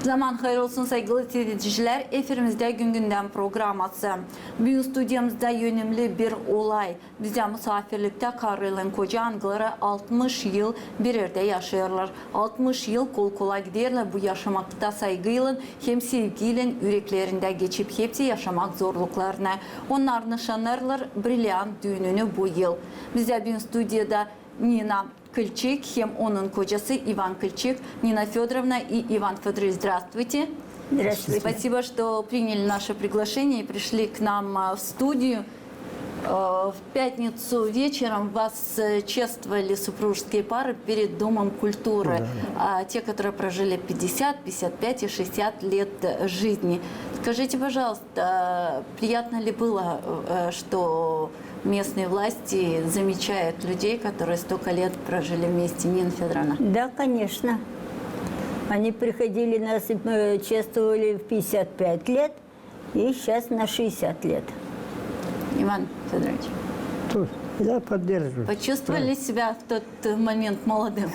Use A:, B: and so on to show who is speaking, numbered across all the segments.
A: Zaman hayır olsun saygılı izleyiciler. Efirimizde Gün Gündem programması. Bugün stüdyomuzda yönümlü bir olay. Bize misafirlikte Karolin Koca Angları 60 yıl bir yerde yaşıyorlar. 60 yıl kol kola giderler. Bu yaşamakta saygıyla hem sevgiyle yüreklerinde geçip hepsi yaşamak zorluklarına. Onlar nişanlarlar brilyant düğününü bu yıl. Bize bugün stüdyoda Nina Кыльчик, hem onun kocası Иван Кыльчик. Нина Федоровна и Иван Федорович, здравствуйте.
B: Здравствуйте.
A: Спасибо, что приняли наше приглашение и пришли к нам в студию. В пятницу вечером вас чествовали супружеские пары перед Домом культуры. Да. Те, которые прожили 50, 55 и 60 лет жизни. Скажите, пожалуйста, приятно ли было, что местные власти замечают людей, которые столько лет прожили вместе, Нина Федоровна?
B: Да, конечно. Они приходили, нас чествовали в 55 лет и сейчас на 60 лет.
A: Иван Федорович.
C: Тут я поддерживаю.
A: Почувствовали себя в тот момент молодым?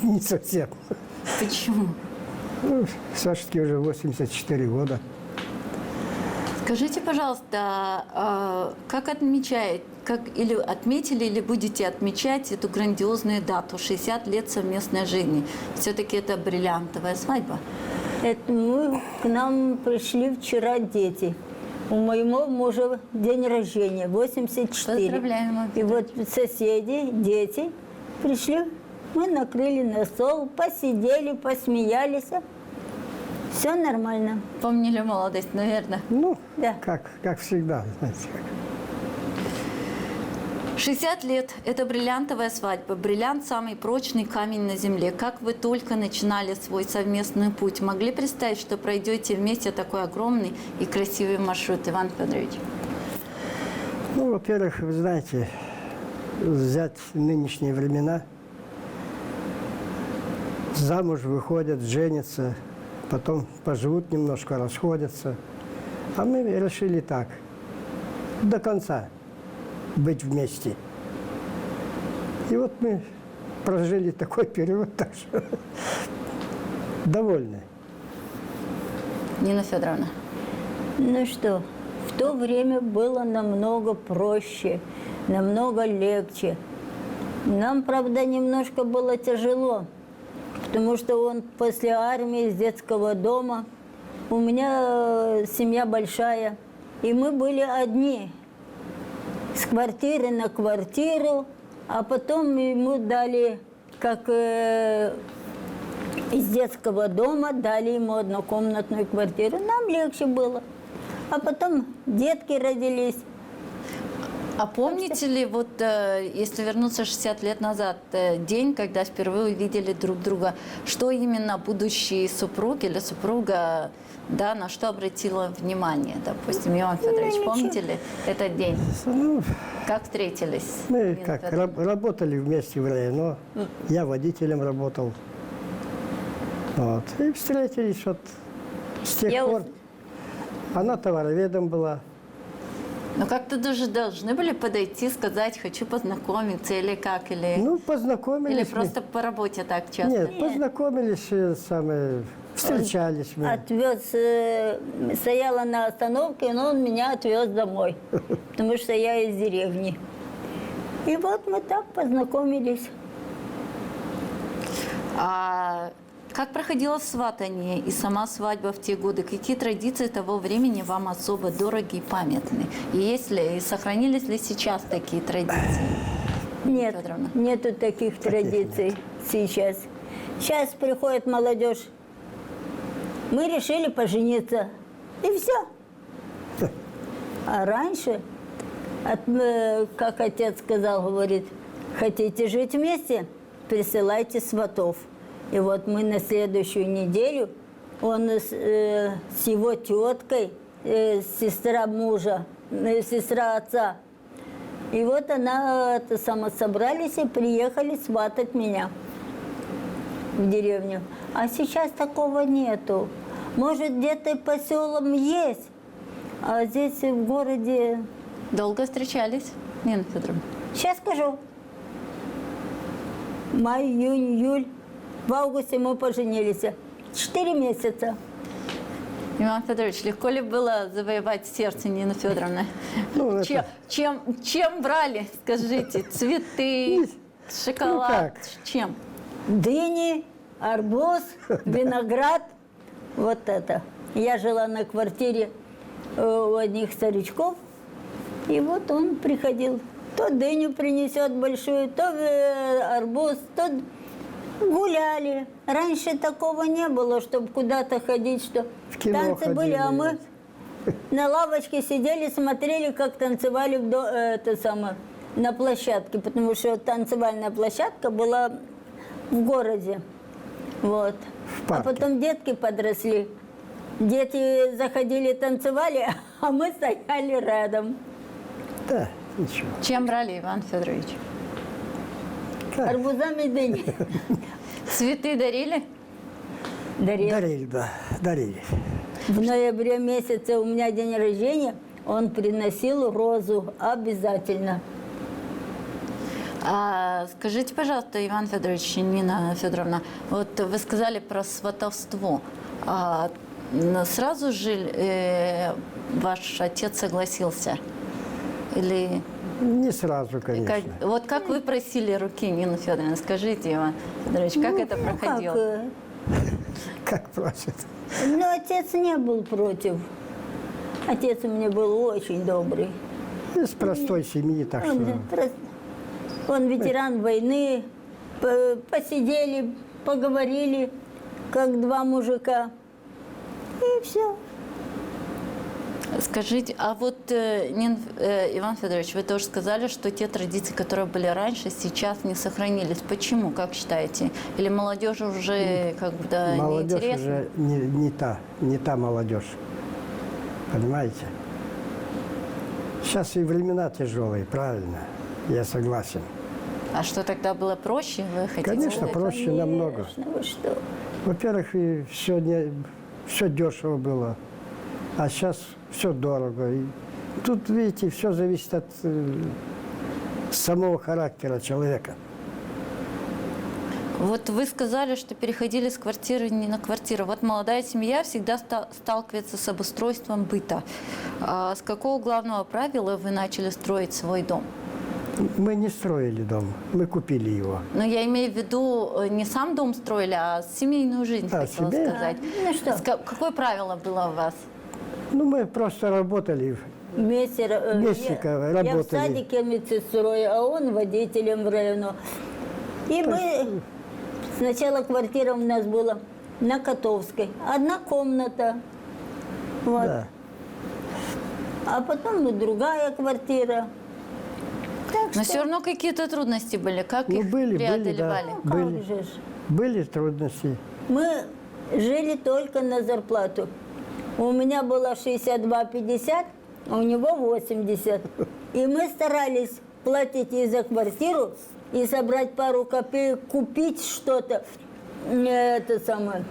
C: Не совсем.
A: Почему?
C: Ну, Сашке уже 84 года.
A: Скажите, пожалуйста, как или отметили, или будете отмечать эту грандиозную дату, 60 лет совместной жизни? Все-таки это бриллиантовая свадьба.
B: К нам пришли вчера дети. У моего мужа день рождения, 84.
A: Поздравляем.
B: И вот соседи, дети пришли, мы накрыли на стол, посидели, посмеялись. Все нормально.
A: Помнили молодость, наверное.
C: Ну,
B: да.
C: как всегда, знаете.
A: 60 лет – это бриллиантовая свадьба. Бриллиант – самый прочный камень на земле. Как вы только начинали свой совместный путь, могли представить, что пройдете вместе такой огромный и красивый маршрут, Иван Федорович?
C: Ну, во-первых, вы знаете, взять нынешние времена, замуж выходят, женятся, потом поживут немножко, расходятся. А мы решили так, до конца быть вместе. И вот мы прожили такой период, так что довольны.
A: Нина Федоровна.
B: Ну что, в то время было намного проще, намного легче. Нам, правда, немножко было тяжело, потому что он после армии, из детского дома. У меня семья большая, и мы были одни. С квартиры на квартиру, а потом ему дали, как из детского дома, дали ему однокомнатную квартиру. Нам легче было. А потом детки родились.
A: А помните ли, вот если вернуться 60 лет назад, день, когда впервые увидели друг друга, что именно будущий супруг или супруга, да, на что обратила внимание, допустим, Иван Федорович, помните ли этот день?
C: Ну,
A: как встретились?
C: мы работали вместе в районо, я водителем работал. Вот. И встретились вот с тех пор. Она товароведом была.
A: Ну, как-то даже должны были подойти, сказать, хочу познакомиться, или как, или...
C: Ну, познакомились.
A: Или просто по работе так часто?
C: Нет, познакомились, встречались мы.
B: Отвез, стояла на остановке, но он меня отвез домой, потому что я из деревни. И вот мы так познакомились.
A: А как проходило сватание и сама свадьба в те годы? Какие традиции того времени вам особо дороги и памятны? И есть ли, и сохранились ли сейчас такие традиции?
B: Нет,
A: Федоровна?
B: нету таких традиций сейчас. Сейчас приходит молодежь. Мы решили пожениться. И все. А раньше, как отец сказал, говорит, хотите жить вместе? Присылайте сватов. И вот мы на следующую неделю, он с его теткой, сестра мужа, сестра отца, и вот она собрались и приехали сватать меня в деревню. А сейчас такого нету. Может, где-то по селам есть, а здесь в городе...
A: Долго встречались, Нина Федоровна?
B: Сейчас скажу. Май, июнь, июль. В августе мы поженились. 4 месяца.
A: Иван Федорович, легко ли было завоевать сердце Нины Федоровны?
C: Ну, это-
A: Чем брали, скажите? Цветы, шоколад?
C: как?
A: Чем?
B: Дыни, арбуз, виноград. Вот это. Я жила на квартире у одних старичков. И вот он приходил. То дыню принесет большую, то арбуз, то гуляли. Раньше такого не было, чтобы куда-то ходить, что
C: В кино
B: танцы были, а
C: ходили.
B: мы на лавочке сидели, смотрели, как танцевали на площадке, потому что танцевальная площадка была в городе. Вот.
C: В
B: А
C: парке.
B: потом детки подросли. Дети заходили, танцевали, а мы стояли рядом.
C: Да, ничего.
A: Чем брали, Иван Федорович?
C: Как?
B: Арбузами дыни.
A: Цветы дарили?
B: Дарил.
C: Дарили, да, дарили.
B: В ноябре месяце у меня день рождения, он приносил розу обязательно.
A: А скажите, пожалуйста, Иван Федорович, Нина Федоровна, вот вы сказали про сватовство. Сразу же ваш отец согласился? Или
C: Не сразу, конечно.
A: вот как вы просили руки Нины Федоровны? Скажите, Иван Федорович, как это проходило?
C: Как просят.
B: Но отец не был против. Отец у меня был очень добрый.
C: Из простой семьи, так
B: Он,
C: что...
B: он ветеран войны. Посидели, поговорили, как два мужика. И все.
A: Скажите, а вот, Иван Федорович, вы тоже сказали, что те традиции, которые были раньше, сейчас не сохранились. Почему, как считаете? Или молодежи уже как бы да,
C: Молодежь
A: неинтересно?
C: уже не та молодежь. Понимаете? Сейчас и времена тяжелые, правильно. Я согласен.
A: А что тогда было проще, вы хотите
C: Конечно,
A: сказать?
C: проще намного.
B: Конечно, вы что?
C: Во-первых, и все дешево было, а сейчас все дорого. И тут, видите, все зависит от самого характера человека.
A: Вот вы сказали, что переходили с квартиры не на квартиру. Вот молодая семья всегда сталкивается с обустройством быта. А с какого главного правила вы начали строить свой дом?
C: Мы не строили дом, мы купили его.
A: Но я имею в виду не сам дом строили, а семейную жизнь,
C: А,
A: хотела
C: семейную?
A: сказать.
B: Ну что?
A: Какое правило было у вас?
C: Ну, мы просто работали.
B: Вместе,
C: Вместе
B: я в
C: работали.
B: садике медсестрой, а он водителем в району. И мы... Сначала квартира у нас была на Котовской. Одна комната. Вот.
C: Да.
B: А потом другая квартира. Так
A: Но
B: что,
A: все равно какие-то трудности были. Как
C: Ну,
A: их
C: были,
A: преодолевали?
C: да.
B: как
C: были.
B: же ж.
C: Были трудности.
B: Мы жили только на зарплату. У меня было 62,50, а у него 80. И мы старались платить и за квартиру, и собрать пару копеек, купить что-то. Это самое.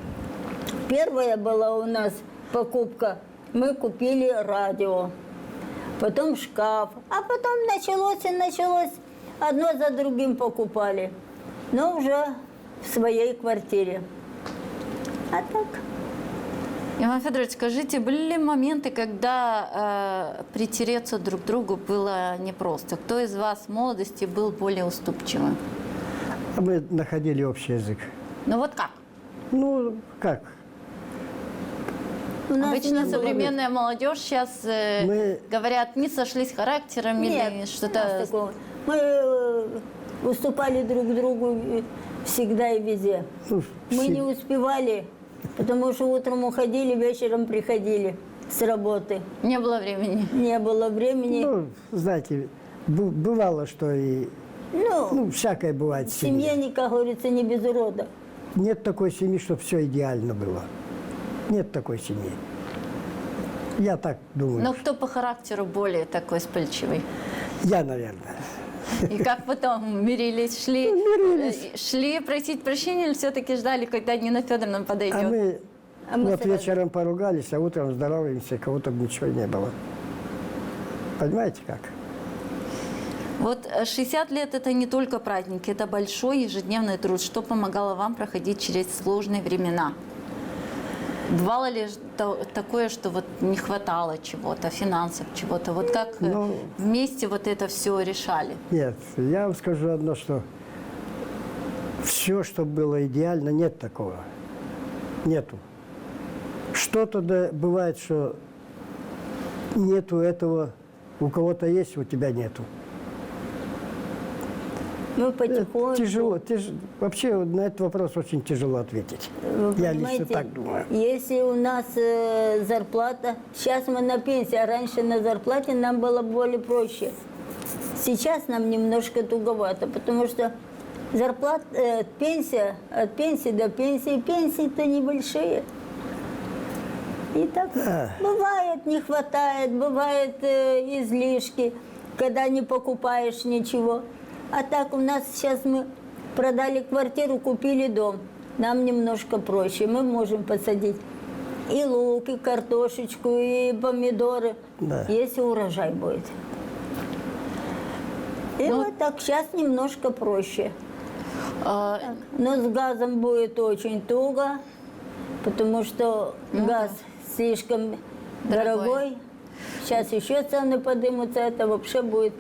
B: Первая была у нас покупка. Мы купили радио, потом шкаф, а потом началось, одно за другим покупали. Но уже в своей квартире. А так?
A: Иван Федорович, скажите, были ли моменты, когда притереться друг к другу было непросто? Кто из вас в молодости был более уступчивым?
C: А мы находили общий язык.
A: Ну вот как?
C: Ну, как?
B: У нас
A: Обычно
B: не было.
A: современная молодежь сейчас
C: Мы-
A: говорят, не сошлись характером или
B: Нет, у нас
A: что-то...
B: такого. Мы уступали друг другу всегда и везде.
C: Ну,
B: Мы
C: все-
B: не успевали, потому что утром уходили, вечером приходили с работы.
A: Не было времени.
B: Не было времени.
C: Ну, знаете, бывало, что и... Ну, всякое бывает в
B: Семья,
C: семье.
B: как говорится, не без урода.
C: Нет такой семьи, чтобы все идеально было. Нет такой семьи. Я так думаю.
A: Но кто по характеру более такой вспыльчивый?
C: Я, наверное.
A: И как потом мирились, шли просить прощения или все-таки ждали, когда Нина Федоровна подойдет?
B: А мы
C: Вот
B: сразу.
C: вечером поругались, а утром здороваемся, кого-то ничего не было. Понимаете как?
A: Вот 60 лет – это не только праздник, это большой ежедневный труд. Что помогало вам проходить через сложные времена? Бывало ли такое, что вот не хватало чего-то, финансов, чего-то? Вот как
C: Ну,
A: вместе вот это все решали?
C: Нет, я вам скажу одно, что все, что было идеально, нет такого. Нету. Что-то да, бывает, что нету этого, у кого-то есть, у тебя нету.
B: Мы потихоньку.
C: Тяжело. Вообще на этот вопрос очень тяжело ответить.
B: Вы
C: Я
B: понимаете,
C: лично так думаю.
B: Если у нас зарплата, сейчас мы на пенсии, а раньше на зарплате нам было более проще. Сейчас нам немножко туговато, потому что пенсия, от пенсии до пенсии, пенсии-то небольшие. И так бывает, не хватает, бывает излишки, когда не покупаешь ничего. А так у нас сейчас мы продали квартиру, купили дом. Нам немножко проще. Мы можем посадить и лук, и картошечку, и помидоры,
C: Да.
B: если урожай будет. И вот так сейчас немножко проще. Но с газом будет очень туго, потому что газ слишком дорогой. Сейчас еще цены поднимутся, это вообще будет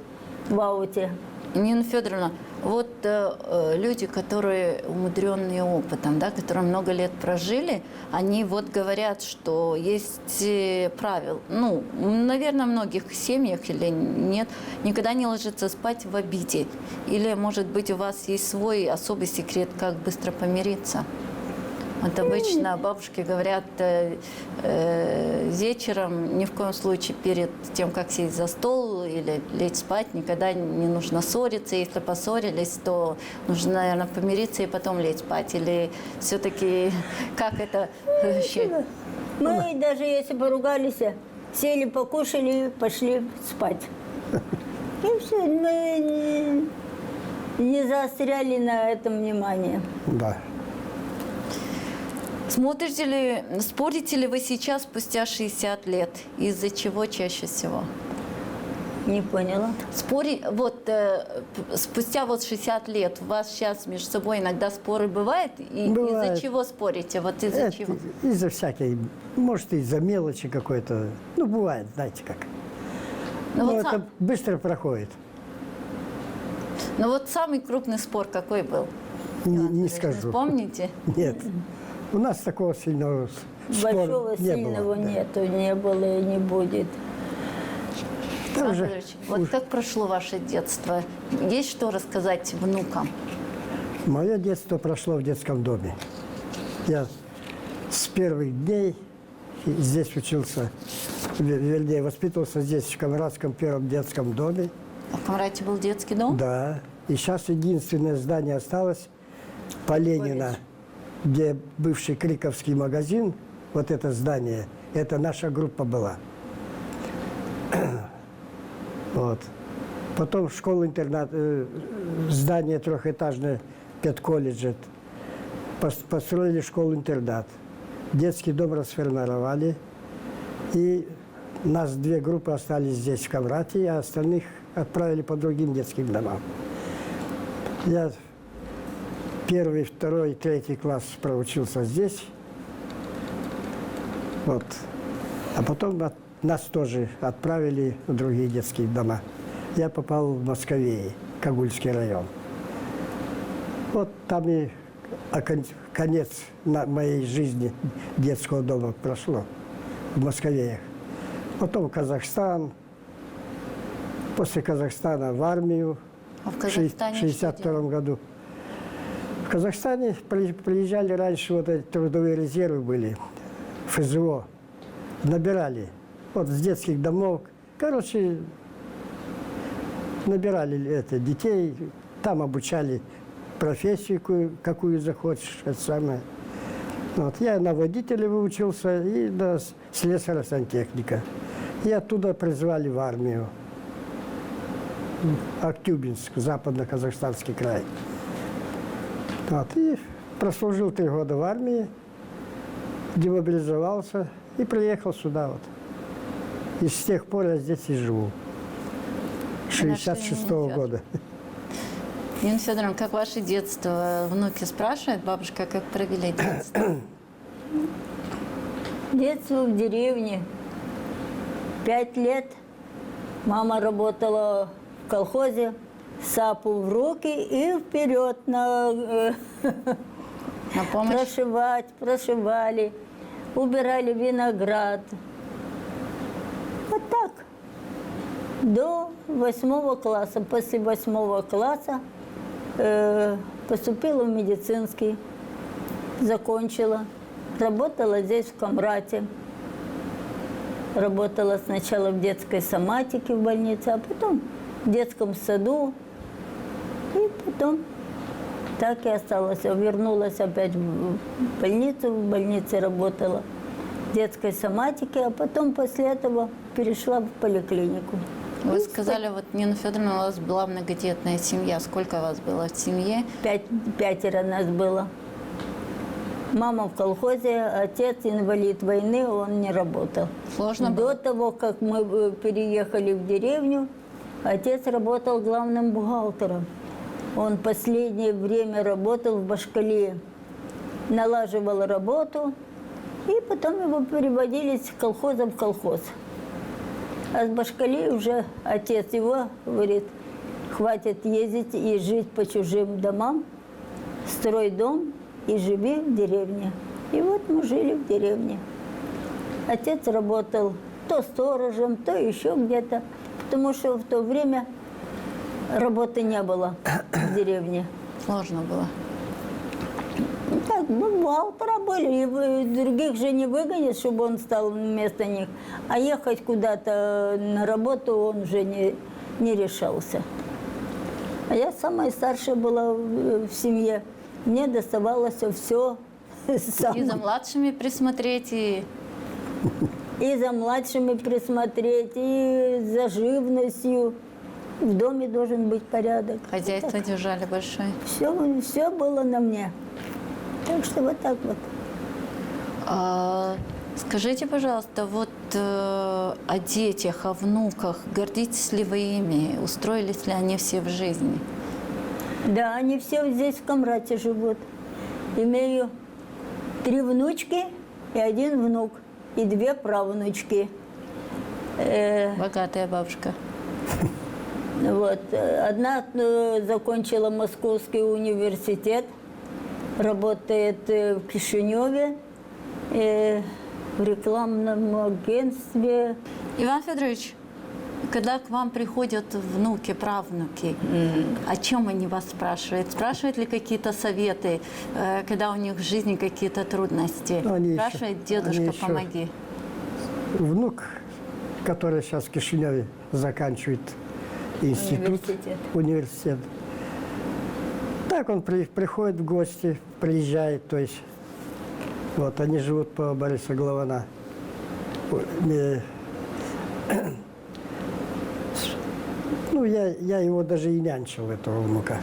B: в ауте.
A: Нина Федоровна, вот люди, которые умудренные опытом, да, которые много лет прожили, они вот говорят, что есть правила, ну, наверное, в многих семьях или нет, никогда не ложиться спать в обиде. Или, может быть, у вас есть свой особый секрет, как быстро помириться? Вот обычно бабушки говорят вечером, ни в коем случае перед тем, как сесть за стол или лечь спать, никогда не нужно ссориться. Если поссорились, то нужно, наверное, помириться и потом лечь спать. Или все-таки как это вообще?
B: Мы даже если поругались, сели, покушали, пошли спать. И все, мы не заостряли на этом внимание.
C: Да.
A: Смотрите ли, спорите ли вы сейчас, спустя 60 лет? Из-за чего чаще всего?
B: Не поняла.
A: Спустя вот 60 лет у вас сейчас между собой иногда споры бывают? И
C: Бывает.
A: из-за чего спорите? Вот из-за чего?
C: Из-за всякой, может, из-за мелочи какой-то. Ну, бывает, знаете как.
A: Ну,
C: Но
A: вот
C: это быстро проходит.
A: Ну вот самый крупный спор какой был?
C: Не
A: Вы
C: скажу.
A: Помните?
C: Нет. У нас такого сильного спора
B: Большого,
C: не
B: сильного
C: было. Да.
B: нету, не было и не будет.
C: Там
A: Александр
C: же
A: Андреевич, вот как прошло ваше детство? Есть что рассказать внукам?
C: мое детство прошло в детском доме. Я с первых дней здесь учился, вернее, воспитывался здесь, в Камрадском первом детском доме.
A: А в Камрате был детский дом?
C: Да. И сейчас единственное здание осталось по Ленина, где бывший Криковский магазин, вот это здание, это наша группа была. Вот. Потом школа-интернат, здание трехэтажное, педколледжа, построили школу-интернат. Детский дом расформировали, и нас две группы остались здесь, в Камрате, а остальных отправили по другим детским домам. Я первый, второй, третий класс проучился здесь. Вот. А потом нас тоже отправили в другие детские дома. Я попал в Московеи, Кагульский район. Вот там и конец моей жизни детского дома прошло, в Московеях. Потом Казахстан, после Казахстана в армию
A: А в
C: в
A: Казахстане что
C: 1962 году. В Казахстане приезжали раньше, вот эти трудовые резервы были, ФЗО, набирали, вот с детских домов. Короче, набирали детей, там обучали профессию, какую захочешь, это самое. Вот. Я на водителя выучился и на слесаря-сантехника. И оттуда призвали в армию. Актюбинск, западно-казахстанский край. Вот. И прослужил 3 года в армии. демобилизовался и приехал сюда вот. И с тех пор я здесь и живу. 66-го года.
A: Нина Федоровна, как ваше детство? Внуки спрашивают, бабушка, как провели детство?
B: Детство в деревне. 5 лет мама работала в колхозе, сапу в руки и вперед
A: На помощь?
B: прошивали, убирали виноград. Вот так. До 8 класса. После 8 класса поступила в медицинский, закончила. Работала здесь в Камрате. Работала сначала в детской соматике в больнице, а потом в детском саду. И потом так и осталась. Вернулась опять в больнице работала в детской соматике, а потом после этого перешла в поликлинику.
A: Вы сказали, вот, Нина Федоровна, у вас была многодетная семья. Сколько вас было в семье?
B: 5 нас было. Мама в колхозе, отец инвалид войны, он не работал.
A: Сложно
B: До
A: было?
B: того, как мы переехали в деревню, отец работал главным бухгалтером. Он последнее время работал в Башкалии, налаживал работу, и потом его переводили с колхоза в колхоз. А с Башкалии уже отец его говорит, хватит ездить и жить по чужим домам, строй дом и живи в деревне. И вот мы жили в деревне. Отец работал то сторожем, то еще где-то, потому что в то время работы не было в деревне.
A: Сложно было.
B: Так, бухгалтера были, и других же не выгонят, чтобы он стал вместо них. А ехать куда-то на работу он уже не решался. А я самая старшая была в семье. Мне доставалось все
A: И за младшими присмотреть, и
B: И за младшими присмотреть, и за живностью. В доме должен быть порядок.
A: хозяйство держали большое.
B: Все было на мне. Так что вот так вот.
A: Скажите, пожалуйста, вот о детях, о внуках, гордитесь ли вы ими? Устроились ли они все в жизни?
B: Да, они все здесь в Камрате живут. Имею 3 внучки и 1 внук, и 2 правнучки.
A: Богатая бабушка.
B: Вот. Одна закончила Московский университет, работает в Кишиневе, в рекламном агентстве.
A: Иван Федорович, когда к вам приходят внуки, правнуки, о чем они вас спрашивают? Спрашивают ли какие-то советы, когда у них в жизни какие-то трудности?
C: Они
A: Спрашивает,
C: они
A: дедушка,
C: еще-
A: помоги.
C: Внук, который сейчас в Кишиневе заканчивает институт, университет. Так он приходит в гости, приезжает, то есть вот они живут по Бориса Голована. Ну, я его даже и нянчил, этого внука.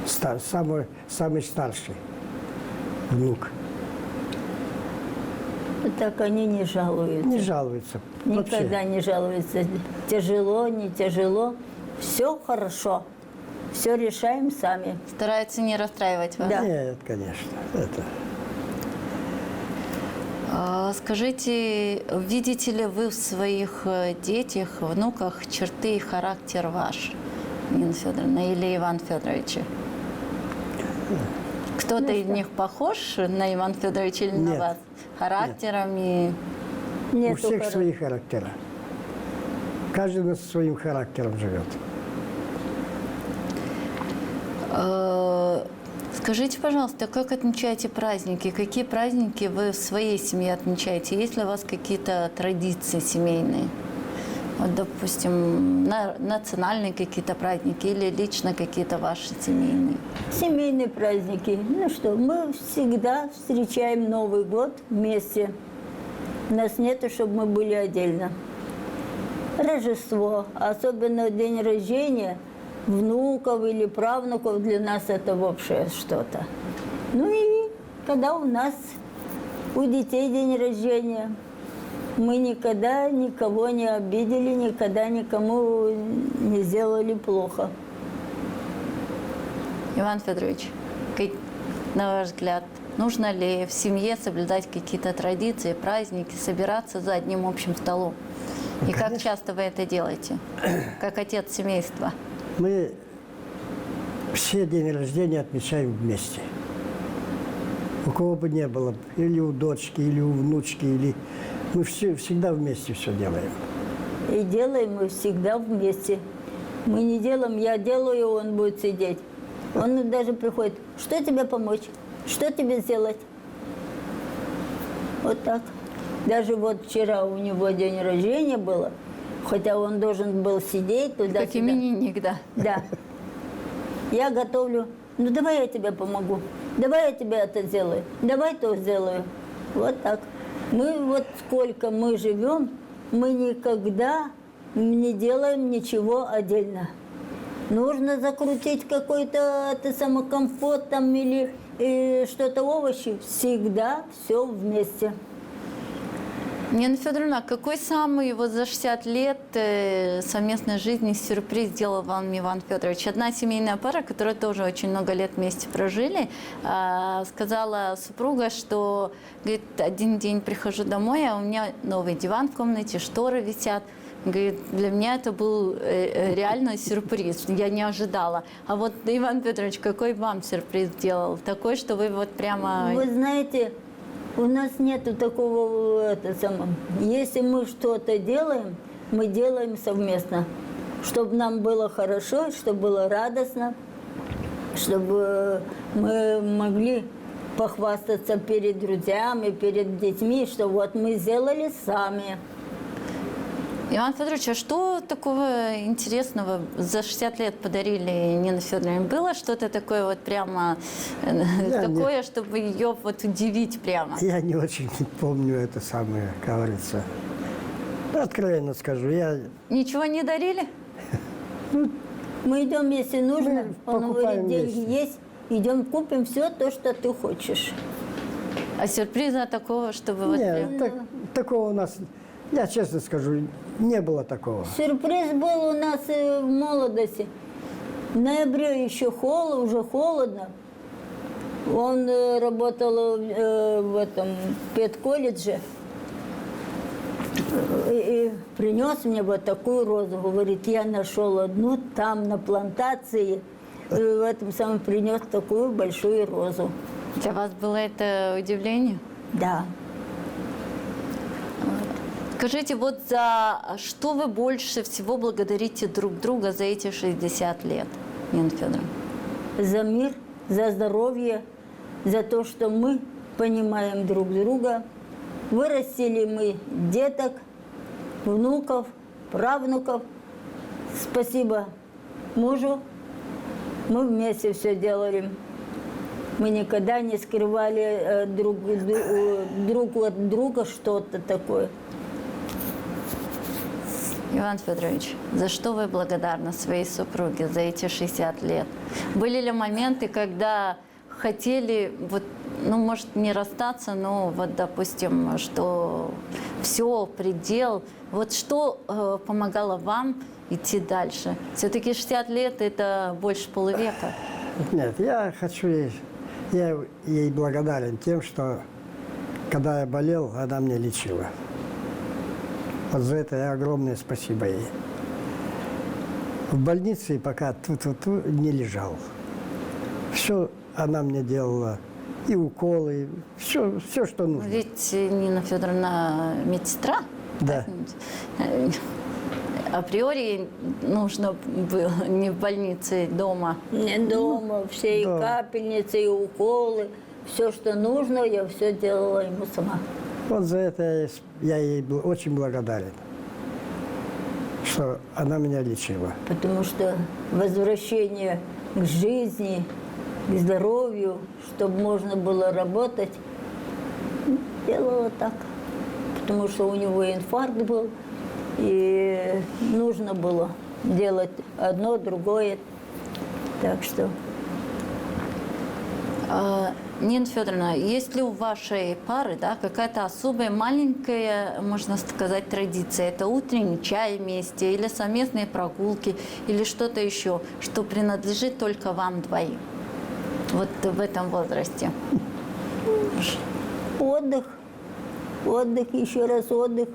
C: Самый старший внук.
B: Так они не жалуются.
C: Не жалуется.
B: Никогда не жалуются. Тяжело, не тяжело. Все хорошо. Все решаем сами.
A: Стараются не расстраивать вас.
B: Да.
C: Нет, конечно. Это...
A: Скажите, видите ли вы в своих детях, внуках черты и характер ваш, Нина Федоровна, или Иван Федоровича? Кто-то из них похож на Ивана Федоровича или на
C: Нет.
A: вас? Характером и...
C: У
B: Нету
C: всех
B: хоро-
C: свои характера. Каждый со своим характером живет.
A: Скажите, пожалуйста, как отмечаете праздники? Какие праздники вы в своей семье отмечаете? Есть ли у вас какие-то традиции семейные? Вот, допустим, национальные какие-то праздники или лично какие-то ваши семейные?
B: Семейные праздники. Ну что, мы всегда встречаем Новый год вместе. У нас нету, чтобы мы были отдельно. Рождество, особенно день рождения внуков или правнуков, для нас это вообще что-то. Ну и когда у нас У детей день рождения. Мы никогда никого не обидели, никогда никому не сделали плохо.
A: Иван Федорович, на ваш взгляд, нужно ли в семье соблюдать какие-то традиции, праздники, собираться за одним общим столом? И как часто вы это делаете, как отец семейства?
C: Мы все дни рождения отмечаем вместе. У кого бы не было, или у дочки, или у внучки, или мы всегда вместе все делаем.
B: И делаем мы всегда вместе. Мы не делаем, я делаю, он будет сидеть. Он даже приходит, что тебе помочь, что тебе сделать? Вот так. Даже вот вчера у него день рождения было, хотя он должен был сидеть туда-сюда.
A: Как именинник, да.
B: Да. Я готовлю. Ну, давай я тебе помогу. Давай я тебе это сделаю. Давай то сделаю. Вот так. Мы вот сколько мы живем, мы никогда не делаем ничего отдельно. Нужно закрутить какой-то компот там или что-то овощи. Всегда все вместе.
A: Нина Федоровна, какой самый вот за 60 лет совместной жизни сюрприз сделал вам Иван Федорович? Одна семейная пара, которая тоже очень много лет вместе прожили, сказала супруга, что, говорит, один день прихожу домой, а у меня новый диван в комнате, шторы висят. Говорит, для меня это был реально сюрприз, я не ожидала. А вот Иван Федорович, какой вам сюрприз сделал? Такой, что вы вот прямо...
B: Вы знаете, у нас нету такого, если мы что-то делаем, мы делаем совместно. Чтобы нам было хорошо, чтобы было радостно, чтобы мы могли похвастаться перед друзьями, перед детьми, что вот мы сделали сами.
A: Иван Федорович, а что такого интересного за 60 лет подарили Нине Федоровне? Было что-то такое вот прямо, такое, чтобы ее вот удивить прямо?
C: Я не очень помню это самое, как говорится. Откровенно скажу, я...
A: Ничего не дарили?
B: Мы идем, если нужно,
C: Мы
B: он говорит,
C: покупаем
B: деньги
C: вместе.
B: есть, идем купим все то, что ты хочешь.
A: А сюрприза такого, чтобы вот прям...
C: Нет, такого у нас, я честно скажу, не было такого.
B: Сюрприз был у нас в молодости. В ноябре еще уже холодно. Он работал в этом педколледже и принес мне вот такую розу. Говорит, я нашел одну там на плантации. И в этом самом принес такую большую розу.
A: Для вас было это удивление?
B: Да.
A: Скажите, вот за что вы больше всего благодарите друг друга за эти 60 лет, Нина Федоровна?
B: За мир, за здоровье, за то, что мы понимаем друг друга. Вырастили мы деток, внуков, правнуков. Спасибо мужу. Мы вместе все делали. Мы никогда не скрывали друг от друга что-то такое.
A: Иван Федорович, за что вы благодарны своей супруге за эти 60 лет? Были ли моменты, когда хотели, вот, ну, может, не расстаться, но вот, допустим, что все, предел. Вот что помогало вам идти дальше? Все-таки 60 лет – это больше полувека.
C: Нет, я ей благодарен тем, что когда я болел, она меня лечила. Вот за это я огромное спасибо ей. В больнице пока не лежал. Все она мне делала, и уколы, все, что нужно.
A: Ведь Нина Федоровна медсестра.
C: Да.
A: Априори нужно было не в больнице, дома.
B: Не дома, все и
C: да.
B: капельницы, и уколы. Все, что нужно, я все делала ему сама.
C: Вот за это я ей был очень благодарен, что она меня лечила.
B: Потому что возвращение к жизни, к здоровью, чтобы можно было работать, делала так. Потому что у него инфаркт был, и нужно было делать одно, другое. Так что...
A: Нина Федоровна, есть ли у вашей пары, да, какая-то особая маленькая, можно сказать, традиция? Это утренний чай вместе, или совместные прогулки, или что-то еще, что принадлежит только вам двоим? Вот в этом возрасте.
B: Отдых, отдых, еще раз отдых,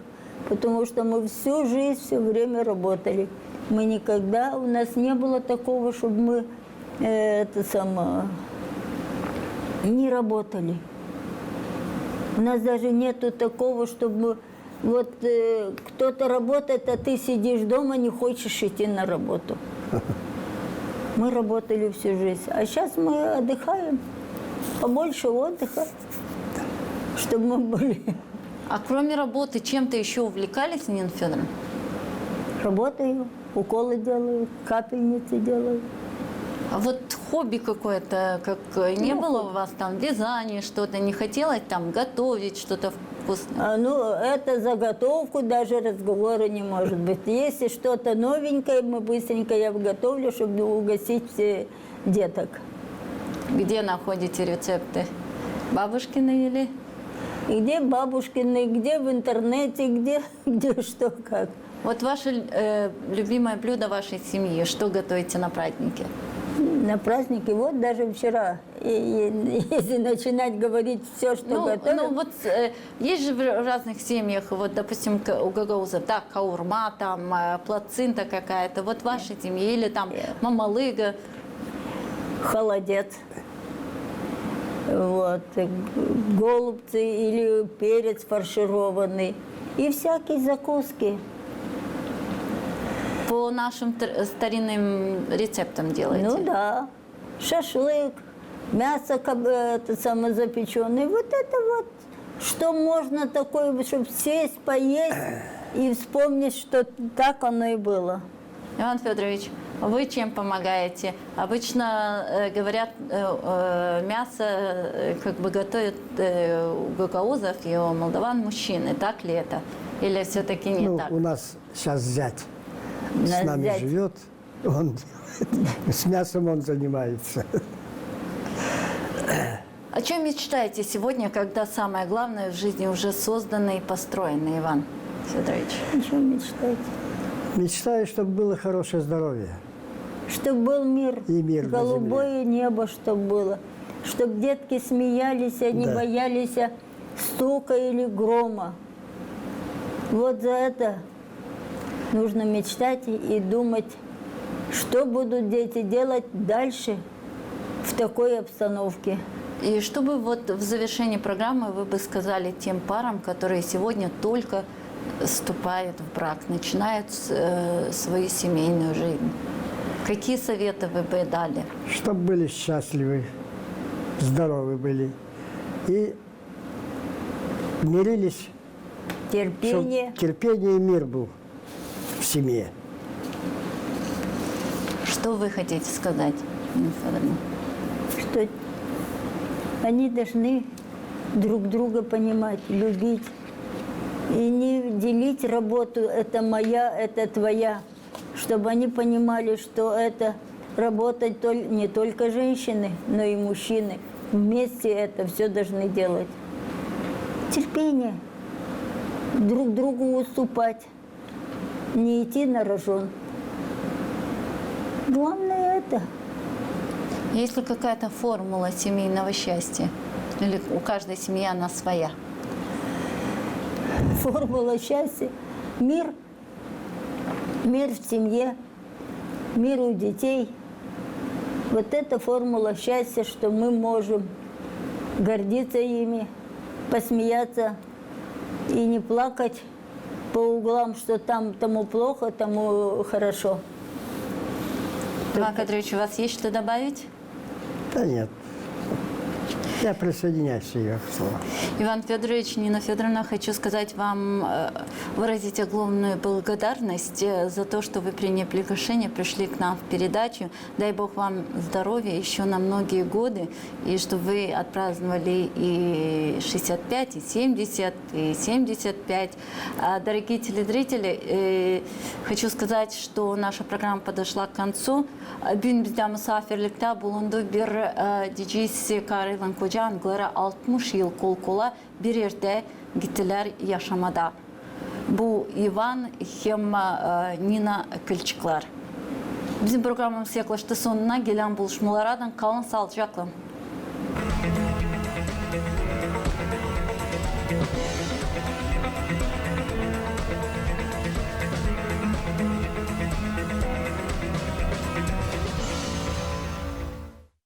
B: потому что мы всю жизнь, все время работали. Мы никогда, у нас не было такого, чтобы мы не работали. У нас даже нету такого, чтобы вот кто-то работает, а ты сидишь дома, не хочешь идти на работу. Мы работали всю жизнь, а сейчас мы отдыхаем, побольше отдыха, чтобы мы были.
A: А кроме работы, чем-то еще увлекались, Нина Федоровна?
B: Работаю, уколы делаю, капельницы делаю.
A: А вот хобби какое-то, как не было у вас там вязание, что-то, не хотелось там готовить что-то вкусное?
B: Это заготовку, даже разговора не может быть. Если что-то новенькое, мы быстренько я готовлю, чтобы угостить деток.
A: Где находите рецепты? Бабушкины или?
B: И где бабушкины, где в интернете, где что, как.
A: Вот ваше любимое блюдо вашей семьи, что готовите на праздники?
B: На праздники, вот даже вчера, если начинать говорить все, что готовим.
A: Есть же в разных семьях, вот, допустим, у гагаузов, да, каурма, там, плацинта какая-то, вот в вашей семье, или там мамалыга.
B: Холодец. Вот, голубцы или перец фаршированный. И всякие закуски.
A: По нашим старинным рецептам делаете?
B: Ну да. Шашлык, мясо запеченное. Вот это вот, что можно такое, чтобы сесть, поесть и вспомнить, что так оно и было.
A: Иван Федорович, вы чем помогаете? Обычно говорят, мясо как бы готовят у гагаузов и у молдаван мужчины. Так ли это? Или все-таки не так?
C: У нас сейчас зять
B: У
C: с
B: нас
C: нами
B: зять.
C: живет, он с мясом он занимается.
A: О чем мечтаете сегодня, когда самое главное в жизни уже создано и построено, Иван Федорович?
B: Ничего мечтать.
C: Мечтаю, чтобы было хорошее здоровье.
B: Чтобы был мир,
C: И мир на
B: голубое небо, чтобы было. Чтобы детки смеялись, а не
C: Да.
B: боялись стука или грома. Вот за это нужно мечтать и думать, что будут дети делать дальше в такой обстановке.
A: И что бы вот в завершении программы вы бы сказали тем парам, которые сегодня только вступают в брак, начинают свою семейную жизнь? Какие советы вы бы дали?
C: Чтобы были счастливы, здоровы были. И мирились,
B: Терпение.
C: чтобы терпение и мир был в семье.
A: Что вы хотите сказать, Нина Федоровна?
B: Что они должны друг друга понимать, любить. И не делить работу, это моя, это твоя. Чтобы они понимали, что это работать не только женщины, но и мужчины. Вместе это все должны делать. Терпение. Друг другу уступать. Не идти на рожон. Главное это.
A: Есть ли какая-то формула семейного счастья? Или у каждой семьи она своя?
B: Формула счастья. Мир. Мир в семье. Мир у детей. Вот это формула счастья, что мы можем гордиться ими, посмеяться и не плакать по углам, что там тому плохо, тому хорошо.
A: Иван Федорович, у вас есть что добавить?
C: Да нет. Я присоединяюсь к ее словам.
A: Иван Федорович, Нина Федоровна, хочу сказать вам, выразить огромную благодарность за то, что вы приняли приглашение, пришли к нам в передачу. Дай Бог вам здоровья еще на многие годы, и чтобы вы отпраздновали и 65, и 70, и 75. Дорогие телезрители, хочу сказать, что наша программа подошла к концу. Bugün bizden misafirlikte bulundu bir DJ'si Karaylan Koca koca anıları 60 yıl kol kola bir yerde gittiler yaşamada. Bu Ivan hem Nina Kılçıklar. Bizim programımız yaklaştı sonuna, gelen buluşmalardan kalın sağlıcakla.